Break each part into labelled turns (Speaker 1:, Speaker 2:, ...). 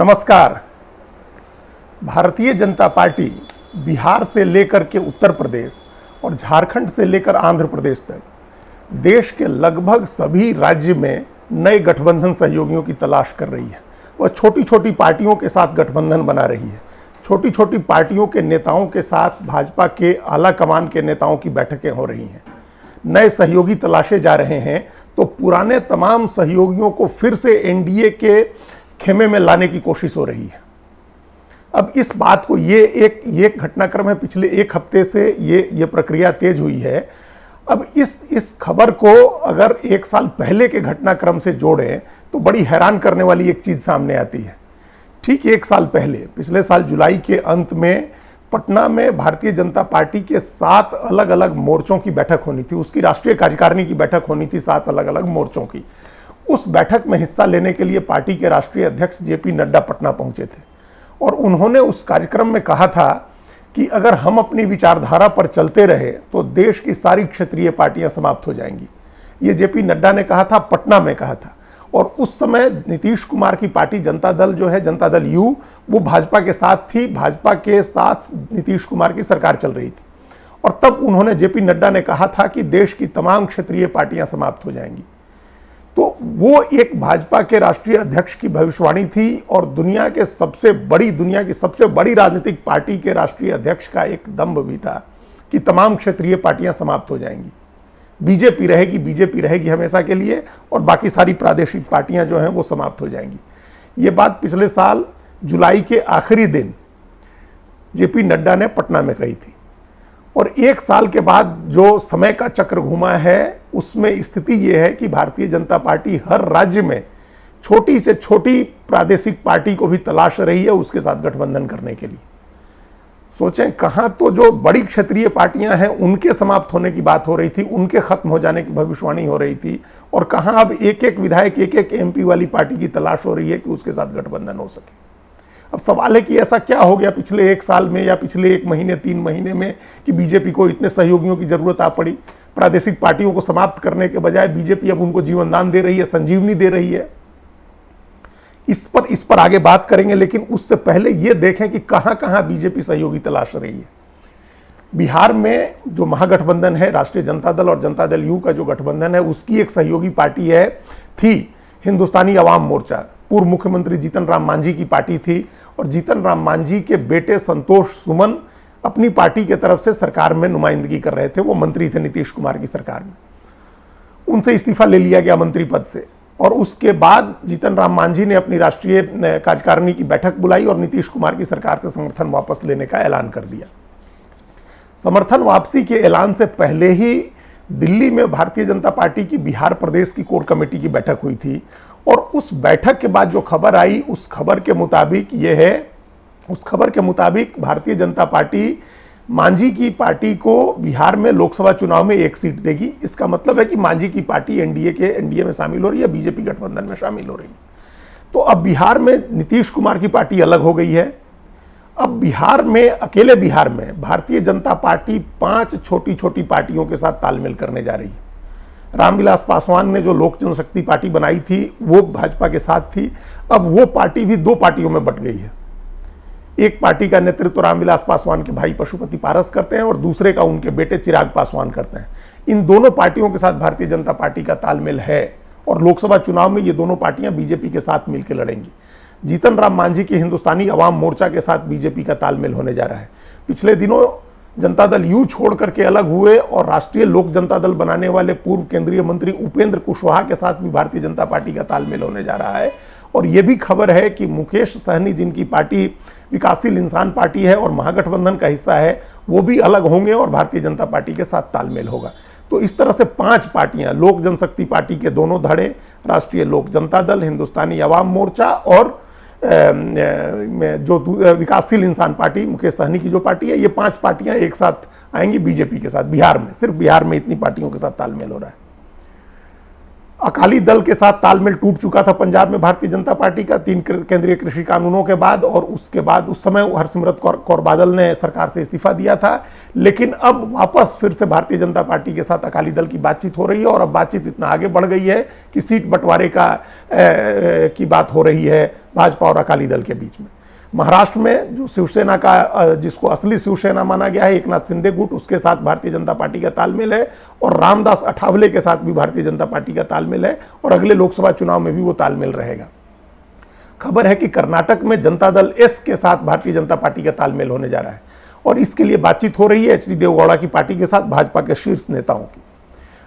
Speaker 1: नमस्कार। भारतीय जनता पार्टी बिहार से लेकर के उत्तर प्रदेश और झारखंड से लेकर आंध्र प्रदेश तक देश के लगभग सभी राज्य में नए गठबंधन सहयोगियों की तलाश कर रही है। वह छोटी छोटी पार्टियों के साथ गठबंधन बना रही है। छोटी छोटी पार्टियों के नेताओं के साथ भाजपा के आला कमान के नेताओं की बैठकें हो रही हैं। नए सहयोगी तलाशे जा रहे हैं तो पुराने तमाम सहयोगियों को फिर से एनडीए के खेमे में लाने की कोशिश हो रही है। अब इस बात को ये एक घटनाक्रम है, पिछले एक हफ्ते से ये प्रक्रिया तेज हुई है। अब इस खबर को अगर एक साल पहले के घटनाक्रम से जोड़ें तो बड़ी हैरान करने वाली एक चीज सामने आती है। ठीक एक साल पहले, पिछले साल जुलाई के अंत में पटना में भारतीय जनता पार्टी के 7 अलग अलग मोर्चों की बैठक होनी थी। उसकी राष्ट्रीय कार्यकारिणी की बैठक होनी थी 7 अलग अलग मोर्चों की। उस बैठक में हिस्सा लेने के लिए पार्टी के राष्ट्रीय अध्यक्ष जेपी नड्डा पटना पहुंचे थे और उन्होंने उस कार्यक्रम में कहा था कि अगर हम अपनी विचारधारा पर चलते रहे तो देश की सारी क्षेत्रीय पार्टियां समाप्त हो जाएंगी। ये जेपी नड्डा ने कहा था, पटना में कहा था। और उस समय नीतीश कुमार की पार्टी जनता दल जो है, जनता दल यू, वो भाजपा के साथ थी। भाजपा के साथ नीतीश कुमार की सरकार चल रही थी और तब उन्होंने, जेपी नड्डा ने कहा था कि देश की तमाम क्षेत्रीय पार्टियां समाप्त हो जाएंगी। तो वो एक भाजपा के राष्ट्रीय अध्यक्ष की भविष्यवाणी थी और दुनिया की सबसे बड़ी राजनीतिक पार्टी के राष्ट्रीय अध्यक्ष का एक दम्भ भी था कि तमाम क्षेत्रीय पार्टियां समाप्त हो जाएंगी। बीजेपी रहेगी हमेशा के लिए और बाकी सारी प्रादेशिक पार्टियां जो हैं वो समाप्त हो जाएंगी। ये बात पिछले साल जुलाई के आखिरी दिन जेपी नड्डा ने पटना में कही थी। और एक साल के बाद जो समय का चक्र घूमा है उसमें स्थिति यह है कि भारतीय जनता पार्टी हर राज्य में छोटी से छोटी प्रादेशिक पार्टी को भी तलाश रही है उसके साथ गठबंधन करने के लिए। सोचें, कहां तो जो बड़ी क्षेत्रीय पार्टियां हैं उनके समाप्त होने की बात हो रही थी, उनके खत्म हो जाने की भविष्यवाणी हो रही थी, और कहां अब एक एक विधायक, एक एक एमपी वाली पार्टी की तलाश हो रही है कि उसके साथ गठबंधन हो सके। अब सवाल है कि ऐसा क्या हो गया पिछले एक साल में या पिछले 1 महीने 3 महीने में कि बीजेपी को इतने सहयोगियों की जरूरत आ पड़ी। प्रादेशिक पार्टियों को समाप्त करने के बजाय बीजेपी अब उनको जीवन दान दे रही है, संजीवनी दे रही है। इस पर आगे बात करेंगे, लेकिन उससे पहले यह देखें कि कहां कहां बीजेपी सहयोगी तलाश रही है। बिहार में जो महागठबंधन है, राष्ट्रीय जनता दल और जनता दल यू का जो गठबंधन है, उसकी एक सहयोगी पार्टी थी हिंदुस्तानी अवाम मोर्चा। पूर्व मुख्यमंत्री जीतन राम मांझी की पार्टी थी और जीतन राम मांझी के बेटे संतोष सुमन अपनी पार्टी के तरफ से सरकार में नुमाइंदगी कर रहे थे। वो मंत्री थे नीतीश कुमार की सरकार में। उनसे इस्तीफा ले लिया गया मंत्री पद से और उसके बाद जीतन राम मांझी ने अपनी राष्ट्रीय कार्यकारिणी की बैठक बुलाई और नीतीश कुमार की सरकार से समर्थन वापस लेने का ऐलान कर दिया। समर्थन वापसी के ऐलान से पहले ही दिल्ली में भारतीय जनता पार्टी की बिहार प्रदेश की कोर कमेटी की बैठक हुई थी और उस बैठक के बाद जो खबर आई उस खबर के मुताबिक भारतीय जनता पार्टी मांझी की पार्टी को बिहार में लोकसभा चुनाव में 1 सीट देगी। इसका मतलब है कि मांझी की पार्टी एनडीए में शामिल हो रही है, बीजेपी गठबंधन में शामिल हो रही है। तो अब बिहार में नीतीश कुमार की पार्टी अलग हो गई है। अब अकेले बिहार में भारतीय जनता पार्टी 5 छोटी छोटी पार्टियों के साथ तालमेल करने जा रही है। रामविलास पासवान ने जो लोक जनशक्ति पार्टी बनाई थी वो भाजपा के साथ थी। अब वो पार्टी भी 2 पार्टियों में बट गई है। एक पार्टी का नेतृत्व रामविलास पासवान के भाई पशुपति पारस करते हैं और दूसरे का उनके बेटे चिराग पासवान करते हैं। इन दोनों पार्टियों के साथ भारतीय जनता पार्टी का तालमेल है और लोकसभा चुनाव में ये दोनों पार्टियां बीजेपी के साथ मिलकर लड़ेंगी। जीतन राम मांझी के हिंदुस्तानी अवाम मोर्चा के साथ बीजेपी का तालमेल होने जा रहा है। पिछले दिनों जनता दल यू छोड़ करके अलग हुए और राष्ट्रीय लोक जनता दल बनाने वाले पूर्व केंद्रीय मंत्री उपेंद्र कुशवाहा के साथ भी भारतीय जनता पार्टी का तालमेल होने जा रहा है। और यह भी खबर है कि मुकेश सहनी, जिनकी पार्टी विकासशील इंसान पार्टी है और महागठबंधन का हिस्सा है, वो भी अलग होंगे और भारतीय जनता पार्टी के साथ तालमेल होगा। तो इस तरह से 5 पार्टियां, लोक जनशक्ति पार्टी के दोनों धड़े, राष्ट्रीय लोक जनता दल, हिंदुस्तानी अवाम मोर्चा और जो विकासशील इंसान पार्टी मुकेश सहनी की जो पार्टी है, ये 5 पार्टियां एक साथ आएंगी बीजेपी के साथ। बिहार में, सिर्फ बिहार में इतनी पार्टियों के साथ तालमेल हो रहा है। अकाली दल के साथ तालमेल टूट चुका था पंजाब में भारतीय जनता पार्टी का 3 केंद्रीय कृषि कानूनों के बाद, और उसके बाद उस समय हरसिमरत कौर बादल ने सरकार से इस्तीफा दिया था। लेकिन अब वापस फिर से भारतीय जनता पार्टी के साथ अकाली दल की बातचीत हो रही है, और अब बातचीत इतना आगे बढ़ गई है कि सीट बंटवारे की बात हो रही है भाजपा और अकाली दल के बीच में। महाराष्ट्र में जो शिवसेना का, जिसको असली शिवसेना माना गया है, एकनाथ शिंदे गुट, उसके साथ भारतीय जनता पार्टी का तालमेल है, और रामदास अठावले के साथ भी भारतीय जनता पार्टी का तालमेल है, और अगले लोकसभा चुनाव में भी वो तालमेल रहेगा। खबर है कि कर्नाटक में जनता दल एस के साथ भारतीय जनता पार्टी का तालमेल होने जा रहा है, और इसके लिए बातचीत हो रही है एच डी देवगौड़ा की पार्टी के साथ भाजपा के शीर्ष नेताओं की।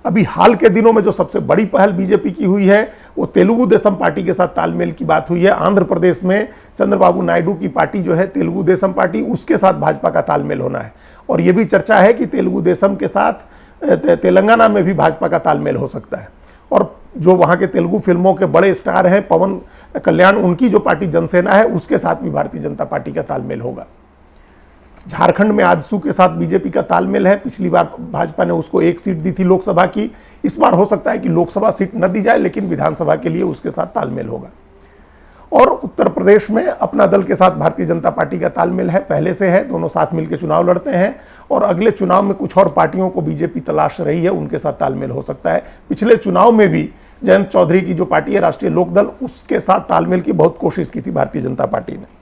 Speaker 1: अभी हाल के दिनों में जो सबसे बड़ी पहल बीजेपी की हुई है वो तेलुगु देशम पार्टी के साथ तालमेल की बात हुई है। आंध्र प्रदेश में चंद्रबाबू नायडू की पार्टी जो है तेलुगु देशम पार्टी, उसके साथ भाजपा का तालमेल होना है, और ये भी चर्चा है कि तेलुगु देशम के साथ तेलंगाना में भी भाजपा का तालमेल हो सकता है। और जो वहाँ के तेलुगु फिल्मों के बड़े स्टार हैं पवन कल्याण, उनकी जो पार्टी जनसेना है, उसके साथ भी भारतीय जनता पार्टी का तालमेल होगा। झारखंड में आजसू के साथ बीजेपी का तालमेल है। पिछली बार भाजपा ने उसको 1 सीट दी थी लोकसभा की, इस बार हो सकता है कि लोकसभा सीट न दी जाए, लेकिन विधानसभा के लिए उसके साथ तालमेल होगा। और उत्तर प्रदेश में अपना दल के साथ भारतीय जनता पार्टी का तालमेल है, पहले से है, दोनों साथ मिलकर चुनाव लड़ते हैं, और अगले चुनाव में कुछ और पार्टियों को बीजेपी तलाश रही है, उनके साथ तालमेल हो सकता है। पिछले चुनाव में भी जयंत चौधरी की जो पार्टी है राष्ट्रीय लोकदल, उसके साथ तालमेल की बहुत कोशिश की थी भारतीय जनता पार्टी ने।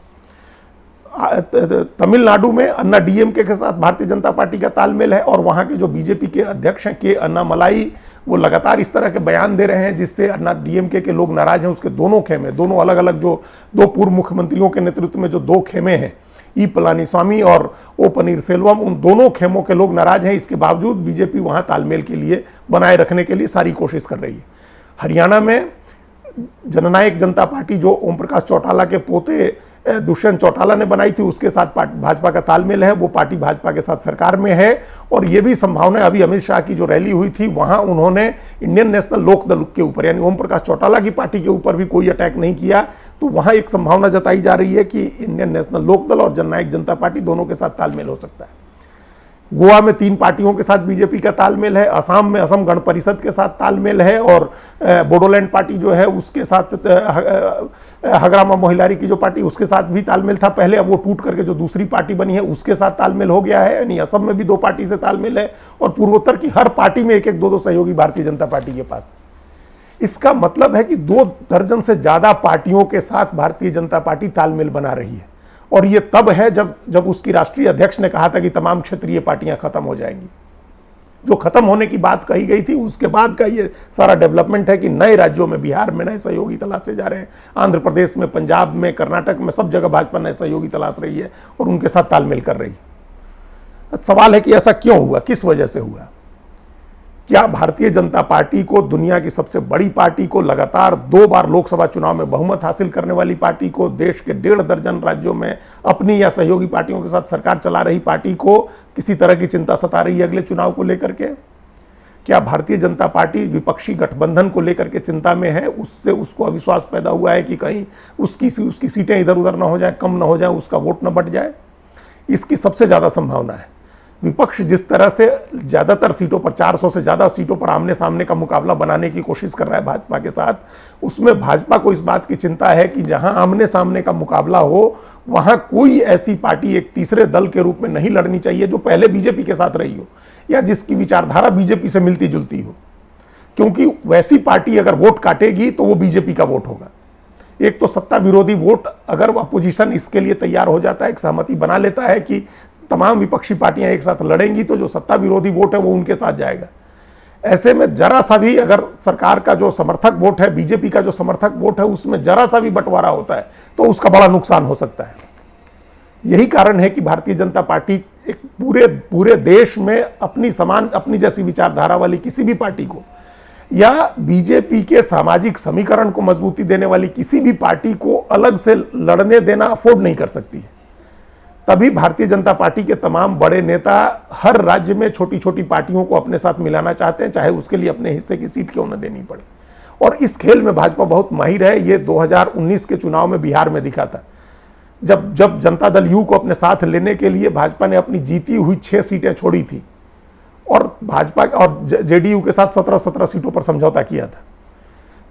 Speaker 1: तमिलनाडु में अन्ना डीएमके के साथ भारतीय जनता पार्टी का तालमेल है, और वहाँ के जो बीजेपी के अध्यक्ष हैं के अन्नामलाई, वो लगातार इस तरह के बयान दे रहे हैं जिससे अन्ना डीएमके के लोग नाराज हैं। उसके दोनों खेमे, दोनों अलग अलग जो 2 पूर्व मुख्यमंत्रियों के नेतृत्व में जो 2 खेमे हैं, ई पलानीस्वामी और ओ पनीरसेल्वम, उन दोनों खेमों के लोग नाराज हैं। इसके बावजूद बीजेपी वहाँ तालमेल के लिए, बनाए रखने के लिए सारी कोशिश कर रही है। हरियाणा में जननायक जनता पार्टी जो ओम प्रकाश चौटाला के पोते दुष्यंत चौटाला ने बनाई थी, उसके साथ भाजपा का तालमेल है। वो पार्टी भाजपा के साथ सरकार में है, और ये भी संभावना है, अभी अमित शाह की जो रैली हुई थी वहां उन्होंने इंडियन नेशनल लोकदल के ऊपर, यानी ओम प्रकाश चौटाला की पार्टी के ऊपर भी कोई अटैक नहीं किया, तो वहां एक संभावना जताई जा रही है कि इंडियन नेशनल लोकदल और जननायक जनता पार्टी दोनों के साथ तालमेल हो सकता है। गोवा में 3 पार्टियों के साथ बीजेपी का तालमेल है। असम में असम गण परिषद के साथ तालमेल है, और बोडोलैंड पार्टी जो है उसके साथ, हगरामा मोहिलारी की जो पार्टी, उसके साथ भी तालमेल था पहले, अब वो टूट करके जो दूसरी पार्टी बनी है उसके साथ तालमेल हो गया है। यानी असम में भी 2 पार्टी से तालमेल है, और पूर्वोत्तर की हर पार्टी में 1-1, 2-2 सहयोगी भारतीय जनता पार्टी के पास है। इसका मतलब है कि 2 दर्जन से ज्यादा पार्टियों के साथ भारतीय जनता पार्टी तालमेल बना रही है, और ये तब है जब उसकी राष्ट्रीय अध्यक्ष ने कहा था कि तमाम क्षेत्रीय पार्टियां खत्म हो जाएंगी। जो खत्म होने की बात कही गई थी उसके बाद का ये सारा डेवलपमेंट है कि नए राज्यों में, बिहार में नए सहयोगी तलाशे जा रहे हैं, आंध्र प्रदेश में, पंजाब में, कर्नाटक में, सब जगह भाजपा नए सहयोगी तलाश रही है और उनके साथ तालमेल कर रही है। सवाल है कि ऐसा क्यों हुआ, किस वजह से हुआ? क्या भारतीय जनता पार्टी को, दुनिया की सबसे बड़ी पार्टी को, लगातार 2 बार लोकसभा चुनाव में बहुमत हासिल करने वाली पार्टी को, देश के 1.5 दर्जन राज्यों में अपनी या सहयोगी पार्टियों के साथ सरकार चला रही पार्टी को किसी तरह की चिंता सता रही है अगले चुनाव को लेकर के? क्या भारतीय जनता पार्टी विपक्षी गठबंधन को लेकर के चिंता में है? उससे उसको अविश्वास पैदा हुआ है कि कहीं उसकी सीटें इधर उधर ना हो जाए, कम ना हो जाए, उसका वोट न बट जाए? इसकी सबसे ज़्यादा संभावना है। विपक्ष जिस तरह से ज़्यादातर सीटों पर, 400 से ज़्यादा सीटों पर आमने सामने का मुकाबला बनाने की कोशिश कर रहा है भाजपा के साथ, उसमें भाजपा को इस बात की चिंता है कि जहां आमने सामने का मुकाबला हो वहां कोई ऐसी पार्टी एक तीसरे दल के रूप में नहीं लड़नी चाहिए जो पहले बीजेपी के साथ रही हो या जिसकी विचारधारा बीजेपी से मिलती जुलती हो, क्योंकि वैसी पार्टी अगर वोट काटेगी तो वो बीजेपी का वोट होगा। एक तो सत्ता विरोधी वोट, अगर अपोजिशन इसके लिए तैयार हो जाता है, एक सहमति बना लेता है कि तमाम विपक्षी पार्टियां एक साथ लड़ेंगी, तो जो सत्ता विरोधी वोट है वो उनके साथ जाएगा। ऐसे में जरा सा भी अगर सरकार का जो समर्थक वोट है, बीजेपी का जो समर्थक वोट है, उसमें जरा सा भी बंटवारा होता है तो उसका बड़ा नुकसान हो सकता है। यही कारण है कि भारतीय जनता पार्टी एक पूरे देश में अपनी जैसी विचारधारा वाली किसी भी पार्टी को, या बीजेपी के सामाजिक समीकरण को मजबूती देने वाली किसी भी पार्टी को अलग से लड़ने देना अफोर्ड नहीं कर सकती है। तभी भारतीय जनता पार्टी के तमाम बड़े नेता हर राज्य में छोटी छोटी पार्टियों को अपने साथ मिलाना चाहते हैं, चाहे उसके लिए अपने हिस्से की सीट क्यों न देनी पड़े। और इस खेल में भाजपा बहुत माहिर है। ये 2019 के चुनाव में बिहार में दिखा था, जब जनता दल यू को अपने साथ लेने के लिए भाजपा ने अपनी जीती हुई 6 सीटें छोड़ी थी और भाजपा और जेडीयू के साथ 17 सीटों पर समझौता किया था।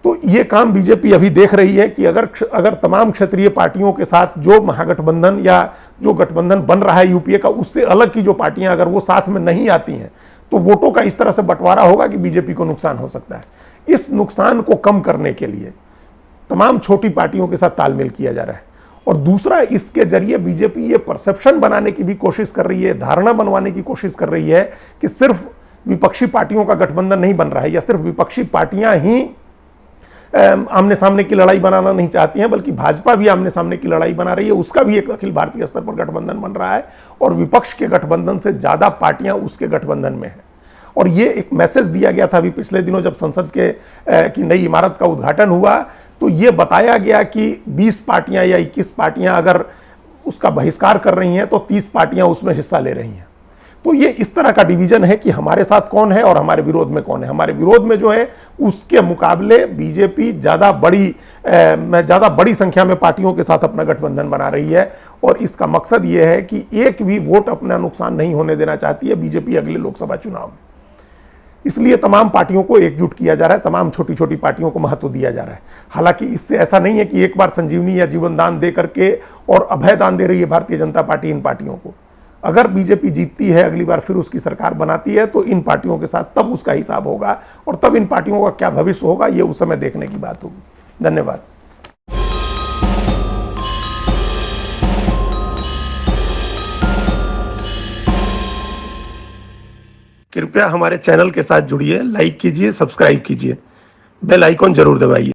Speaker 1: तो ये काम बीजेपी अभी देख रही है कि अगर तमाम क्षेत्रीय पार्टियों के साथ जो महागठबंधन या जो गठबंधन बन रहा है यूपीए का, उससे अलग की जो पार्टियां अगर वो साथ में नहीं आती हैं तो वोटों का इस तरह से बंटवारा होगा कि बीजेपी को नुकसान हो सकता है। इस नुकसान को कम करने के लिए तमाम छोटी पार्टियों के साथ तालमेल किया जा रहा है। और दूसरा, इसके जरिए बीजेपी ये परसेप्शन बनाने की भी कोशिश कर रही है, धारणा बनवाने की कोशिश कर रही है कि सिर्फ विपक्षी पार्टियों का गठबंधन नहीं बन रहा है या सिर्फ विपक्षी पार्टियां ही आमने सामने की लड़ाई बनाना नहीं चाहती हैं, बल्कि भाजपा भी आमने सामने की लड़ाई बना रही है। उसका भी एक अखिल भारतीय स्तर पर गठबंधन बन रहा है और विपक्ष के गठबंधन से ज्यादा पार्टियां उसके गठबंधन में हैं। और ये एक मैसेज दिया गया था अभी पिछले दिनों जब संसद की नई इमारत का उद्घाटन हुआ, तो ये बताया गया कि 20 पार्टियां या 21 पार्टियां अगर उसका बहिष्कार कर रही हैं तो 30 पार्टियां उसमें हिस्सा ले रही हैं। तो ये इस तरह का डिवीजन है कि हमारे साथ कौन है और हमारे विरोध में कौन है। हमारे विरोध में जो है उसके मुकाबले बीजेपी ज़्यादा बड़ी संख्या में पार्टियों के साथ अपना गठबंधन बना रही है और इसका मकसद ये है कि एक भी वोट अपना नुकसान नहीं होने देना चाहती है बीजेपी अगले लोकसभा चुनाव में। इसलिए तमाम पार्टियों को एकजुट किया जा रहा है, तमाम छोटी छोटी पार्टियों को महत्व दिया जा रहा है। हालांकि इससे ऐसा नहीं है कि एक बार संजीवनी या जीवन दान दे करके और अभय दान दे रही है भारतीय जनता पार्टी इन पार्टियों को। अगर बीजेपी जीतती है, अगली बार फिर उसकी सरकार बनाती है, तो इन पार्टियों के साथ तब उसका हिसाब होगा और तब इन पार्टियों का क्या भविष्य होगा ये उस समय देखने की बात होगी। धन्यवाद। कृपया हमारे चैनल के साथ जुड़िए, लाइक कीजिए, सब्सक्राइब कीजिए, बेल आइकॉन जरूर दबाइए।